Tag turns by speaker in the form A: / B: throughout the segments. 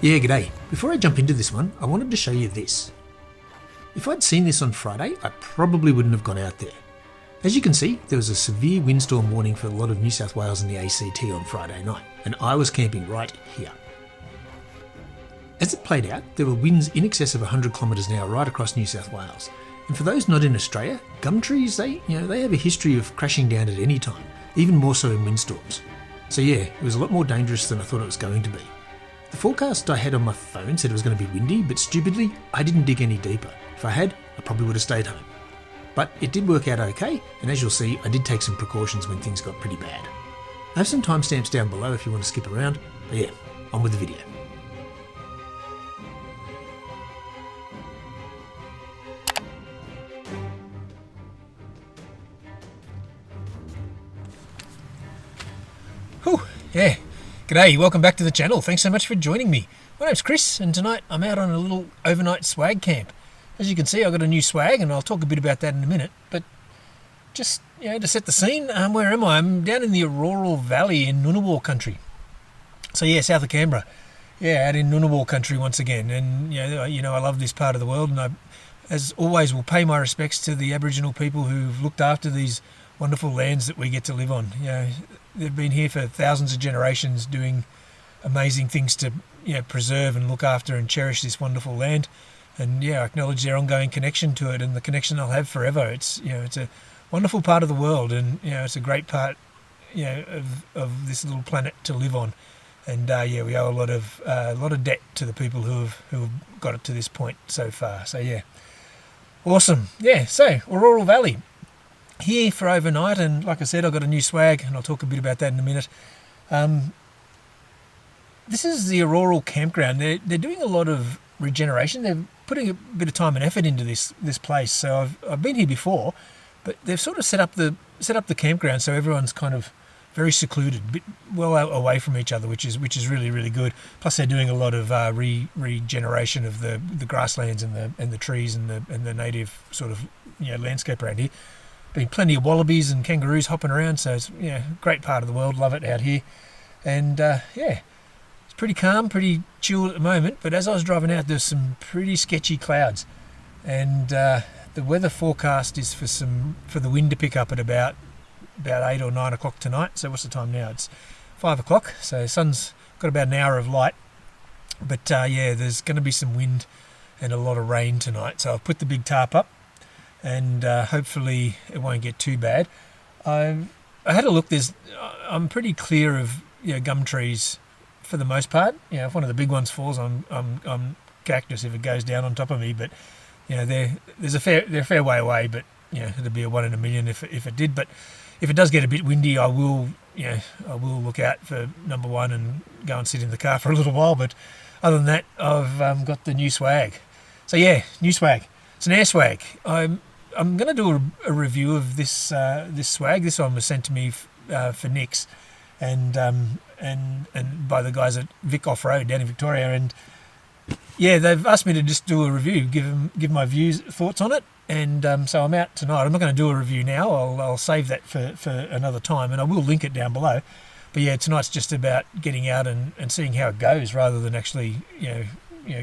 A: Yeah, g'day. Before I jump into this one, I wanted to show you this. If I'd seen this on Friday, I probably wouldn't have gone out there. As you can see, there was a severe windstorm warning for a lot of New South Wales and the ACT on Friday night, and I was camping right here. As it played out, there were winds in excess of 100 kilometres an hour right across New South Wales. And for those not in Australia, gum trees, they have a history of crashing down at any time, even more so in windstorms. So yeah, it was a lot more dangerous than I thought it was going to be. The forecast I had on my phone said it was going to be windy, but stupidly, I didn't dig any deeper. If I had, I probably would have stayed home. But it did work out okay, and as you'll see, I did take some precautions when things got pretty bad. I have some timestamps down below if you want to skip around, but yeah, on with the video. Whew, yeah. G'day, welcome back to the channel. Thanks so much for joining me. My name's Chris, and tonight I'm out on a little overnight swag camp. As you can see, I've got a new swag, and I'll talk a bit about that in a minute. But just, to set the scene, where am I? I'm down in the Auroral Valley in Ngunnawal country. So yeah, south of Canberra. Yeah, out in Ngunnawal country once again. And I love this part of the world, and I, as always, will pay my respects to the Aboriginal people who've looked after these wonderful lands that we get to live on. They've been here for thousands of generations doing amazing things to preserve and look after and cherish this wonderful land. And I acknowledge their ongoing connection to it and the connection they'll have forever. It's it's a wonderful part of the world, and it's a great part of this little planet to live on. And we owe a lot of debt to the people who have got it to this point so far. So yeah, awesome. Yeah, so Auroral Valley. Here for overnight, and like I said, I've got a new swag, and I'll talk a bit about that in a minute. This is the Auroral campground. They're doing a lot of regeneration. They're putting a bit of time and effort into this place. So I've been here before, but they've sort of set up the campground so everyone's kind of very secluded, a bit well away from each other, which is really, really good. Plus, they're doing a lot of regeneration of the grasslands and the trees and the native sort of landscape around here. Been plenty of wallabies and kangaroos hopping around, so it's great part of the world. Love it out here, and it's pretty calm, pretty chilled at the moment. But as I was driving out, there's some pretty sketchy clouds, and the weather forecast is for the wind to pick up at about 8 or 9 o'clock tonight. So what's the time now? It's 5 o'clock. So the sun's got about an hour of light, but there's going to be some wind and a lot of rain tonight. So I've put the big tarp up, and hopefully it won't get too bad. I had a look. I'm pretty clear of gum trees for the most part. If one of the big ones falls, I'm cactus if it goes down on top of me. But they're a fair way away. But it'd be a 1 in a million if it did. But if it does get a bit windy, I will look out for number one and go and sit in the car for a little while. But other than that, I've got the new swag. So yeah, new swag. It's an air swag. I'm going to do a review of this swag. This one was sent to me for Nix, and by the guys at Vic Off Road down in Victoria. And yeah, they've asked me to just do a review, give my thoughts on it. And so I'm out tonight. I'm not going to do a review now. I'll save that for another time, and I will link it down below. But yeah, tonight's just about getting out and seeing how it goes, rather than actually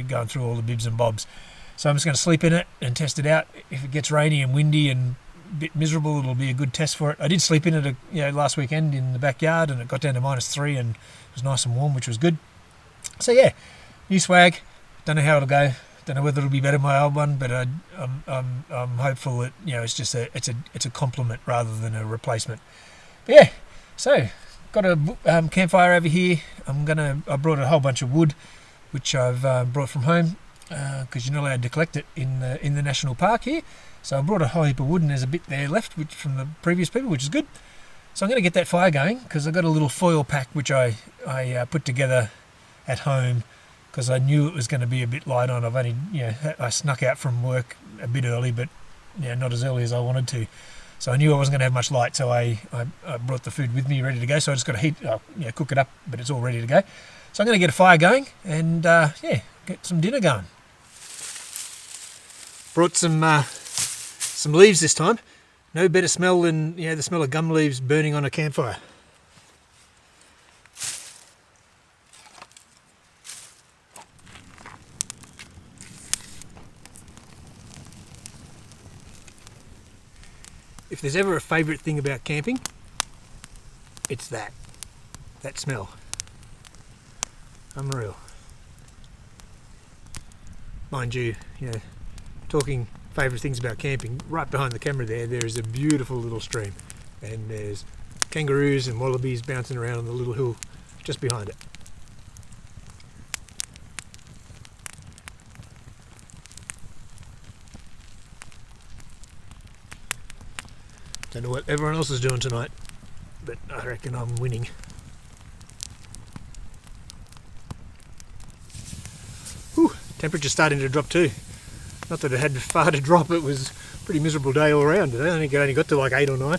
A: going through all the bibs and bobs. So I'm just going to sleep in it and test it out. If it gets rainy and windy and a bit miserable, it'll be a good test for it. I did sleep in it last weekend in the backyard, and it got down to -3 and it was nice and warm, which was good. So yeah, new swag. Don't know how it'll go. Don't know whether it'll be better than my old one, but I'm hopeful that it's just it's a complement rather than a replacement. But yeah, so got a campfire over here. I brought a whole bunch of wood, which I've brought from home, because you're not allowed to collect it in the national park here. So I brought a whole heap of wood, and there's a bit there left from the previous people, which is good. So I'm going to get that fire going, because I got a little foil pack which I put together at home, because I knew it was going to be a bit light on. I've only I snuck out from work a bit early, but not as early as I wanted to. So I knew I wasn't going to have much light, so I brought the food with me ready to go. So I just got to cook it up, but it's all ready to go. So I'm going to get a fire going and get some dinner going. Brought some leaves this time. No better smell than the smell of gum leaves burning on a campfire. if there's ever a favourite thing about camping, it's that smell. Unreal. Mind you, talking favourite things about camping, right behind the camera there is a beautiful little stream, and there's kangaroos and wallabies bouncing around on the little hill just behind it. Don't know what everyone else is doing tonight, but I reckon I'm winning. Whew, temperature's starting to drop too. Not that it had far to drop, it was a pretty miserable day all around today. I think it only got to like 8 or 9.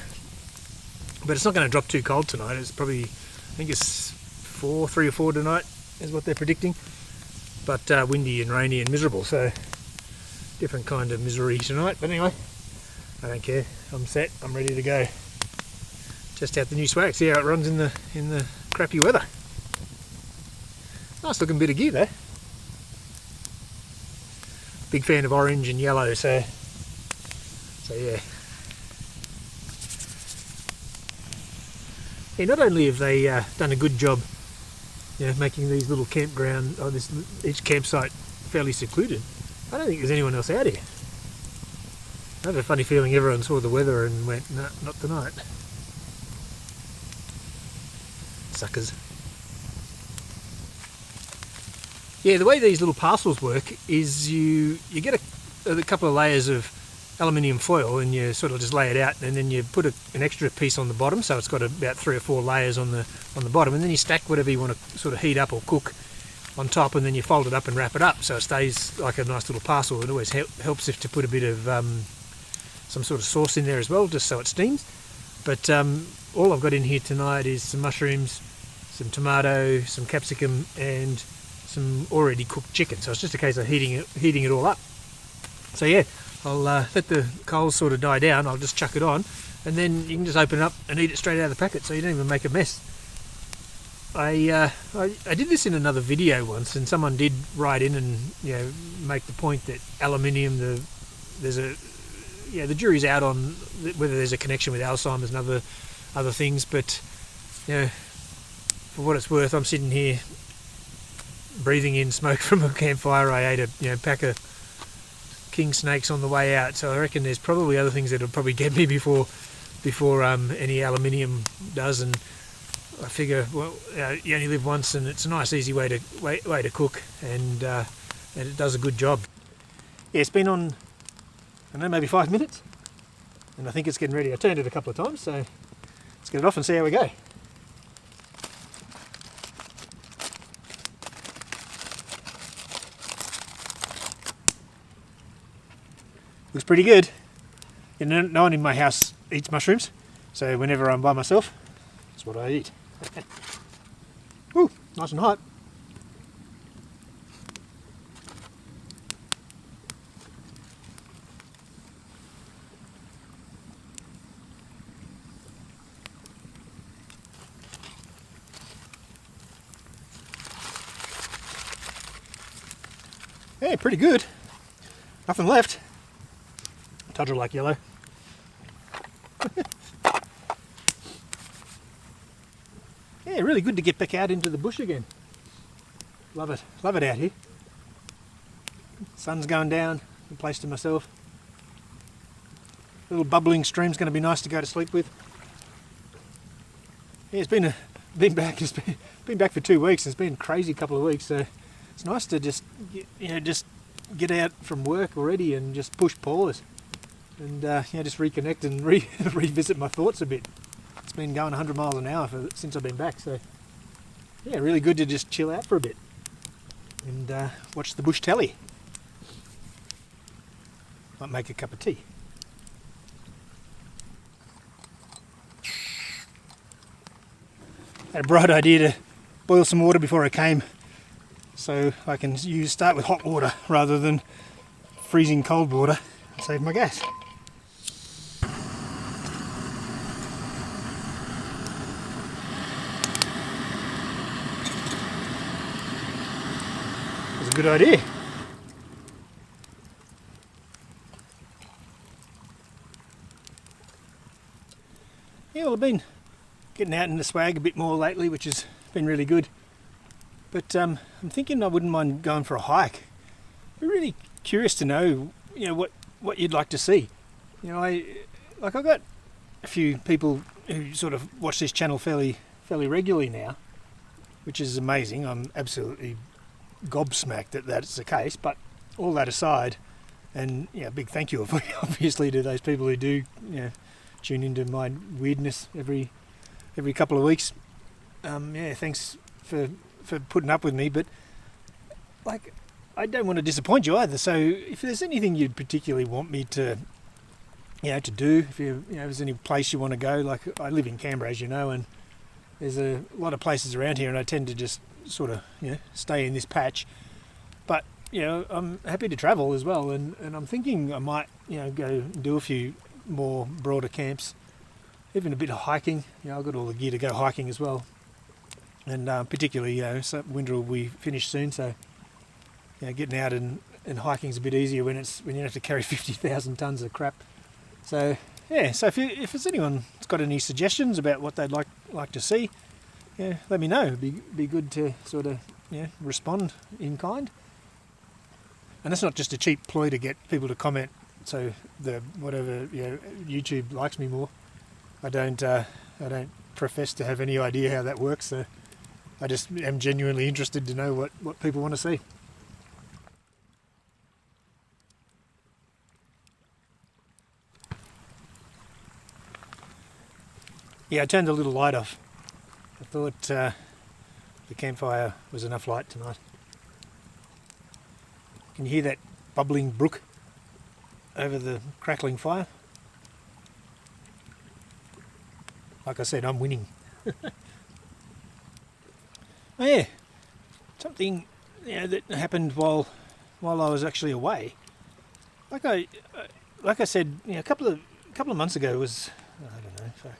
A: But it's not going to drop too cold tonight. It's probably, I think it's 3 or 4 tonight is what they're predicting. But windy and rainy and miserable, so different kind of misery tonight. But anyway, I don't care. I'm set. I'm ready to go. Just out the new swag. See how it runs in the crappy weather. Nice looking bit of gear though. Big fan of orange and yellow, so yeah. Yeah, not only have they done a good job, making these little campground, or each campsite fairly secluded, I don't think there's anyone else out here. I have a funny feeling everyone saw the weather and went, no, not tonight. Suckers. Yeah, the way these little parcels work is you get a couple of layers of aluminium foil, and you sort of just lay it out, and then you put an extra piece on the bottom, so it's got about 3 or 4 layers on the bottom, and then you stack whatever you want to sort of heat up or cook on top, and then you fold it up and wrap it up so it stays like a nice little parcel. It always helps if to put a bit of some sort of sauce in there as well, just so it steams. But all I've got in here tonight is some mushrooms, some tomato, some capsicum, and some already cooked chicken. So it's just a case of heating it all up. So yeah, I'll let the coals sort of die down. I'll just chuck it on, and then you can just open it up and eat it straight out of the packet, so you don't even make a mess. I did this in another video once, and someone did write in and make the point that aluminium, the jury's out on whether there's a connection with Alzheimer's and other things, but for what it's worth, I'm sitting here breathing in smoke from a campfire. I ate a pack of king snakes on the way out, so I reckon there's probably other things that'll probably get me before any aluminium does. And I figure, well, you only live once, and it's a nice easy way to cook, and it does a good job. Yeah, it's been on, I don't know, maybe 5 minutes, and I think it's getting ready. I turned it a couple of times, so let's get it off and see how we go. Looks pretty good. No one in my house eats mushrooms, so whenever I'm by myself, that's what I eat. Ooh, nice and hot. Yeah, pretty good. Nothing left. Touch like yellow. Yeah, really good to get back out into the bush again. Love it out here. Sun's going down, a place to myself. Little bubbling stream's going to be nice to go to sleep with. Yeah, it's been back for 2 weeks. It's been a crazy couple of weeks, so it's nice to just get out from work already and just push pause. And just reconnect and revisit my thoughts a bit. It's been going 100 miles an hour since I've been back, so yeah, really good to just chill out for a bit and watch the bush telly. Might make a cup of tea. Had a bright idea to boil some water before I came, so I can start with hot water rather than freezing cold water and save my gas. That's a good idea. I've been getting out in the swag a bit more lately, which has been really good. But I'm thinking I wouldn't mind going for a hike. I'm really curious to know, what you'd like to see. I've got a few people who sort of watch this channel fairly regularly now, which is amazing. I'm absolutely gobsmacked that that's the case. But all that aside, and big thank you obviously to those people who do tune into my weirdness every couple of weeks. Thanks for putting up with me, but I don't want to disappoint you either. So if there's anything you'd particularly want me to do, if there's any place you want to go, like I live in Canberra, as you know, and there's a lot of places around here, and I tend to just sort of stay in this patch. But I'm happy to travel as well, and I'm thinking I might go do a few more broader camps, even a bit of hiking. I've got all the gear to go hiking as well, and particularly so winter will be finished soon, so getting out and hiking is a bit easier when you don't have to carry 50,000 tons of crap. So so if there's anyone that's got any suggestions about what they'd like to see, let me know. It'd be good to sort of respond in kind. And that's not just a cheap ploy to get people to comment. So YouTube likes me more. I don't profess to have any idea how that works. So I just am genuinely interested to know what people want to see. Yeah, I turned the little light off. I thought the campfire was enough light tonight. Can you hear that bubbling brook over the crackling fire? Like I said, I'm winning. Oh yeah, something that happened while I was actually away. Like I said, a couple of months ago was, I don't know,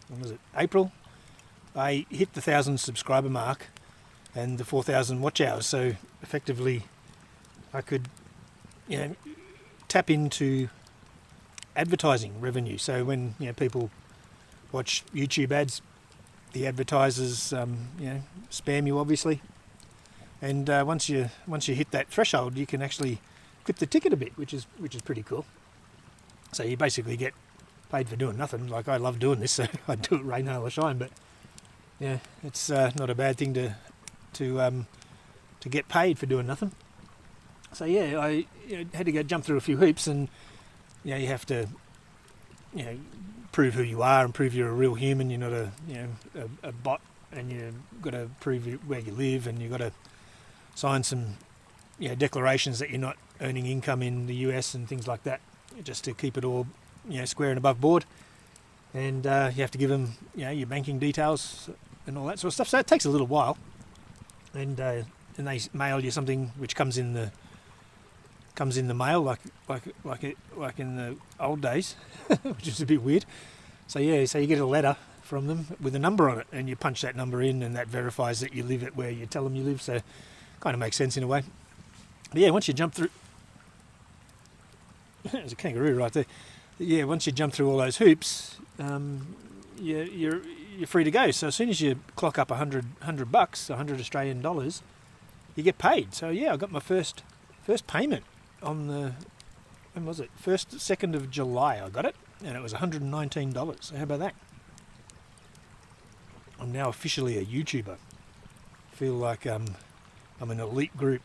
A: when was it? April. I hit the 1,000 subscriber mark and the 4,000 watch hours. So effectively, I could tap into advertising revenue. So when people watch YouTube ads, the advertisers spam you obviously, and once you hit that threshold, you can actually clip the ticket a bit, which is pretty cool. So you basically get paid for doing nothing. Like, I love doing this, so I do it rain, hail or shine. But it's not a bad thing to get paid for doing nothing. So I had to go jump through a few hoops, and you have to prove who you are and prove you're a real human. You're not a bot, and you've got to prove where you live, and you've got to sign some declarations that you're not earning income in the US and things like that, just to keep it all square and above board. And you have to give them your banking details and all that sort of stuff. So it takes a little while, and they mail you something which comes in the mail like in the old days, which is a bit weird. So so you get a letter from them with a number on it, and you punch that number in, and that verifies that you live at where you tell them you live. So kind of makes sense in a way. But once you jump through, there's a kangaroo right there. Once you jump through all those hoops, you're free to go. So as soon as you clock up $100, $100 Australian dollars, you get paid. So I got my first payment on the, when was it? 2nd of July I got it, and it was $119. So how about that? I'm now officially a YouTuber. I feel like I'm an elite group.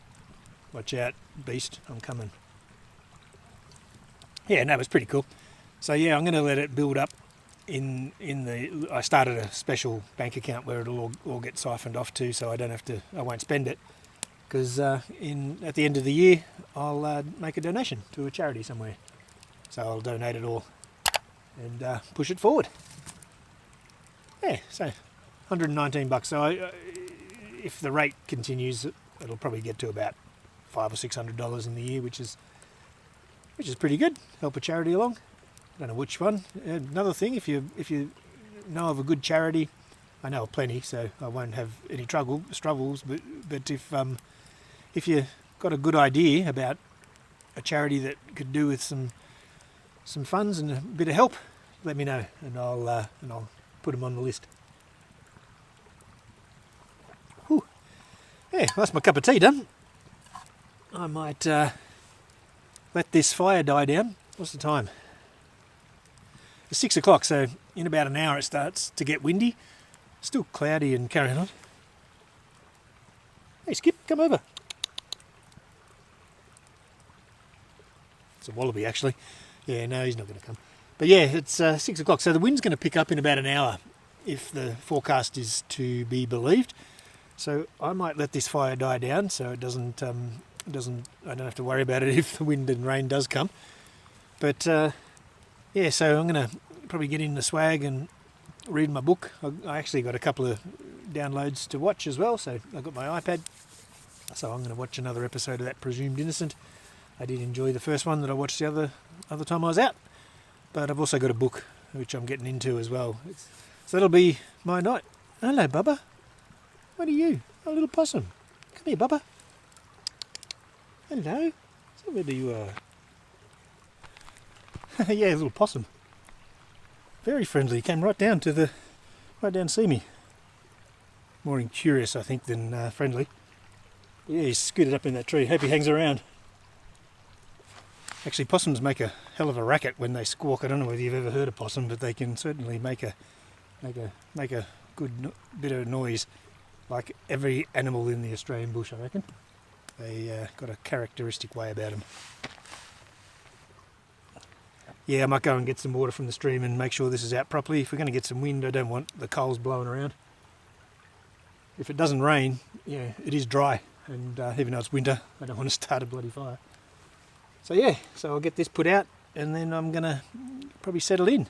A: Watch out, beast, I'm coming. It was pretty cool. So I'm going to let it build up I started a special bank account where it'll all get siphoned off to, so I won't spend it, because at the end of the year I'll make a donation to a charity somewhere. So I'll donate it all and push it forward. So $119. So if the rate continues, it'll probably get to about $500 or $600 in the year, which is pretty good. Help a charity along. I don't know which one. Another thing, if you know of a good charity, I know of plenty, so I won't have any struggles. But if you got a good idea about a charity that could do with some funds and a bit of help, let me know, and I'll put them on the list. Whew. Yeah, that's my cup of tea done. I might let this fire die down. What's the time? It's 6 o'clock, so in about an hour it starts to get windy. Still cloudy and carrying on. Hey Skip, come over. It's a wallaby actually. Yeah, no, he's not going to come. But yeah, it's 6 o'clock, so the wind's going to pick up in about an hour if the forecast is to be believed. So I might let this fire die down so it doesn't, I don't have to worry about it if the wind and rain does come. But yeah, so I'm going to probably get in the swag and read my book. I actually got a couple of downloads to watch as well, so I've got my iPad. So I'm going to watch another episode of that Presumed Innocent. I did enjoy the first one that I watched the other time I was out. But I've also got a book which I'm getting into as well. So that'll be my night. Hello, Bubba. What are you? A little possum. Come here, Bubba. Hello. So where you are? Yeah, a little possum. Very friendly. He came right down to see me. More curious, I think, than friendly. But yeah, he's scooted up in that tree. Hope he hangs around. Actually, possums make a hell of a racket when they squawk. I don't know whether you've ever heard a possum, but they can certainly make a good bit of noise. Like every animal in the Australian bush, I reckon. They got a characteristic way about them. Yeah, I might go and get some water from the stream and make sure this is out properly. If we're going to get some wind, I don't want the coals blowing around. If it doesn't rain, yeah, it is dry. And even though it's winter, I don't want to start a bloody fire. So yeah, so I'll get this put out and then I'm going to probably settle in.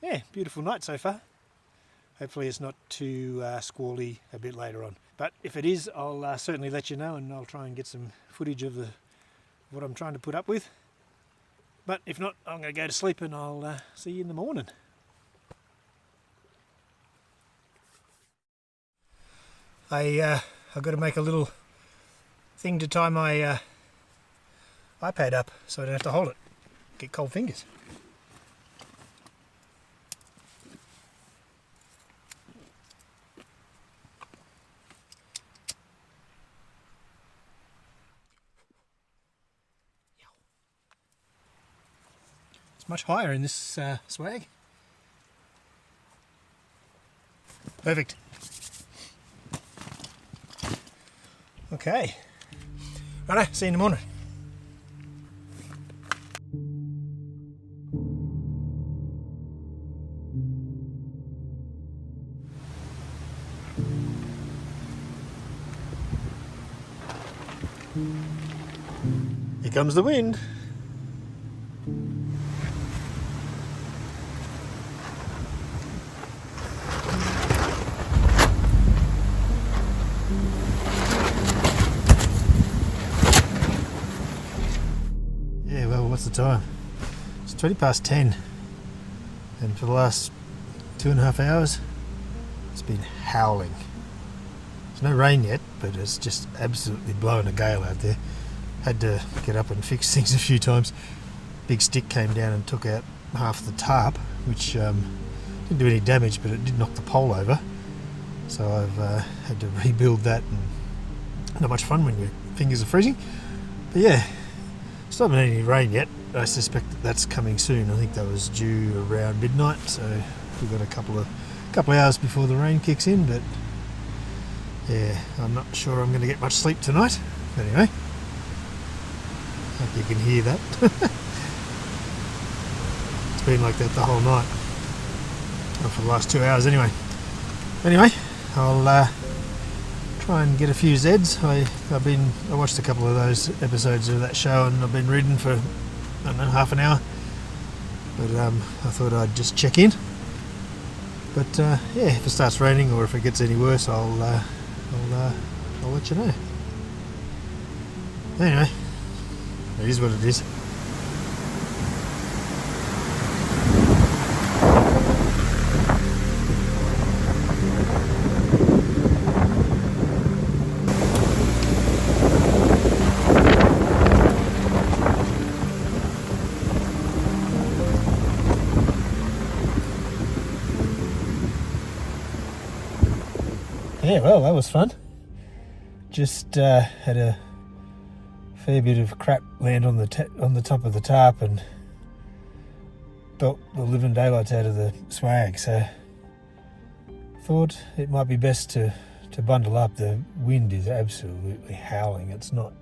A: Yeah, beautiful night so far. Hopefully it's not too squally a bit later on. But if it is, I'll certainly let you know and I'll try and get some footage of what I'm trying to put up with. But if not, I'm going to go to sleep and I'll see you in the morning. I've got to make a little thing to tie my iPad up so I don't have to hold it. Get cold fingers. It's much higher in this swag. Perfect. Okay. Righto, see you in the morning. Here comes the wind. Yeah, well, what's the time? It's 20 past 10, and for the last 2.5 hours it's been howling. There's no rain yet, but it's just absolutely blowing a gale out there. Had to get up and fix things a few times. Big stick came down and took out half the tarp, which didn't do any damage, but it did knock the pole over. So I've had to rebuild that, and not much fun when your fingers are freezing. But yeah, still haven't had any rain yet. I suspect that's coming soon. I think that was due around midnight, so we've got a couple of hours before the rain kicks in. But yeah, I'm not sure I'm going to get much sleep tonight. Anyway, hope you can hear that. It's been like that the whole night. Well, for the last 2 hours anyway. Anyway, I'll try and get a few Zeds. I watched a couple of those episodes of that show and I've been reading for, I don't know, half an hour. But I thought I'd just check in. But yeah, if it starts raining or if it gets any worse, I'll let you know. Anyway, it is what it is. Yeah, well, that was fun. Just had a fair bit of crap land on the top of the tarp and built the living daylights out of the swag, so thought it might be best to bundle up. The wind is absolutely howling. It's not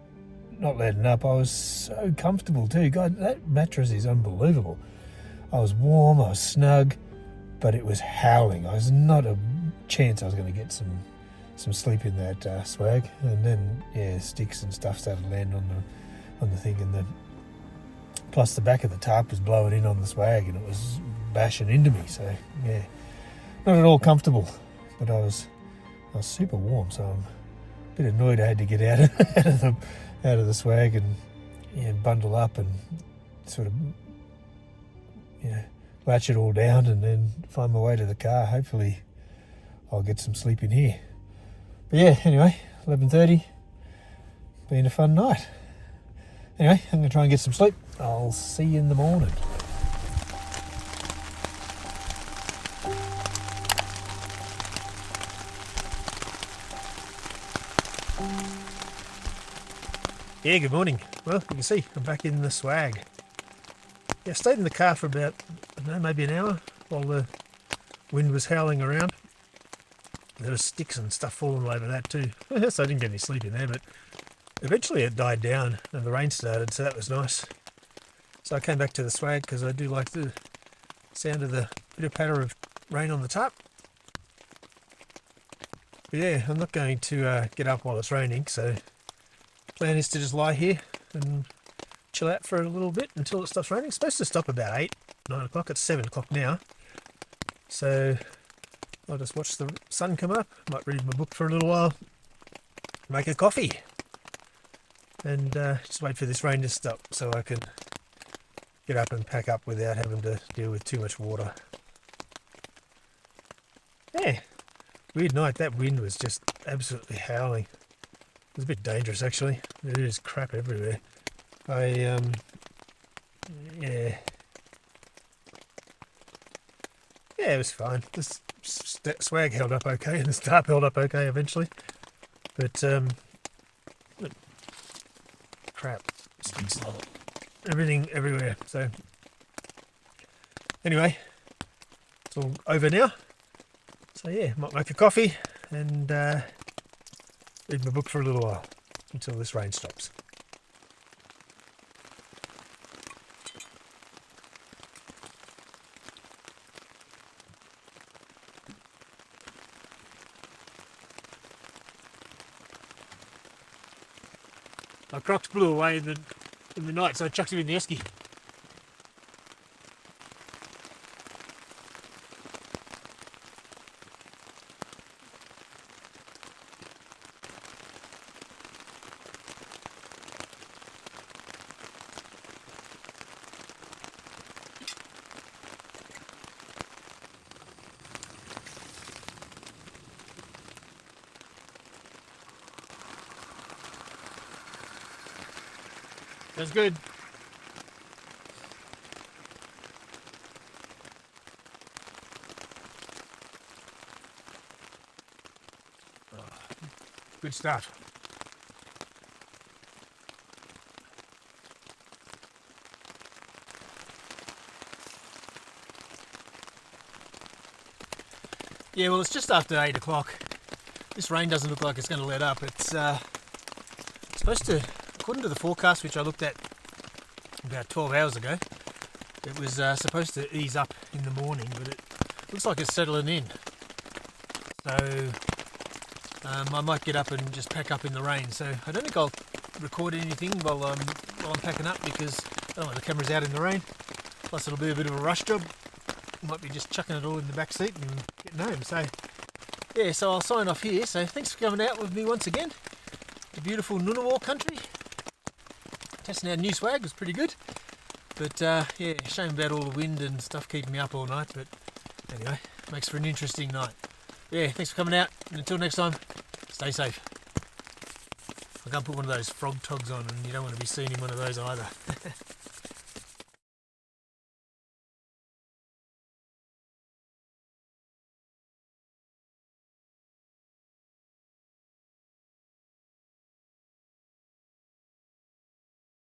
A: letting up. I was so comfortable too. God, that mattress is unbelievable. I was warm, I was snug, but it was howling. I was not a chance I was going to get some sleep in that swag. And then, yeah, sticks and stuff started landing on the thing, and plus the back of the tarp was blowing in on the swag and it was bashing into me. So yeah, not at all comfortable, but I was super warm, so I'm a bit annoyed I had to get out of the swag and bundle up and sort of latch it all down and then find my way to the car. Hopefully I'll get some sleep in here. But yeah, anyway, 11:30, been a fun night. Anyway, I'm going to try and get some sleep. I'll see you in the morning. Yeah, good morning. Well, you can see I'm back in the swag. Yeah, I stayed in the car for about, I don't know, maybe an hour while the wind was howling around. There was sticks and stuff falling all over that too. So I didn't get any sleep in there, but eventually it died down and the rain started, so that was nice. So I came back to the swag because I do like the sound of the pitter patter of rain on the tarp. But yeah, I'm not going to get up while it's raining, so the plan is to just lie here and chill out for a little bit until it stops raining. It's supposed to stop about 8, 9 o'clock. It's 7 o'clock now. So I'll just watch the sun come up, might read my book for a little while, make a coffee, and just wait for this rain to stop so I can get up and pack up without having to deal with too much water. Yeah, weird night. That wind was just absolutely howling. It was a bit dangerous actually. There is crap everywhere. Yeah, it was fine. This swag held up okay and the tarp held up okay eventually, but crap, sticks, everything everywhere. So anyway, it's all over now. So yeah, might make a coffee and read my book for a little while until this rain stops. My Crocs blew away in the night, so I chucked him in the esky. That's good. Good stuff. Yeah, well, it's just after 8 o'clock. This rain doesn't look like it's going to let up. It's supposed to, according to the forecast, which I looked at about 12 hours ago, it was supposed to ease up in the morning, but it looks like it's settling in. So I might get up and just pack up in the rain. So I don't think I'll record anything while I'm packing up because I don't want the cameras out in the rain. Plus it'll be a bit of a rush job. Might be just chucking it all in the back seat and getting home. So yeah, so I'll sign off here. So thanks for coming out with me once again. The beautiful Ngunnawal country. Testing our new swag was pretty good. But yeah, shame about all the wind and stuff keeping me up all night. But anyway, makes for an interesting night. Yeah, thanks for coming out. And until next time, stay safe. I can't put one of those frog togs on and you don't want to be seen in one of those either.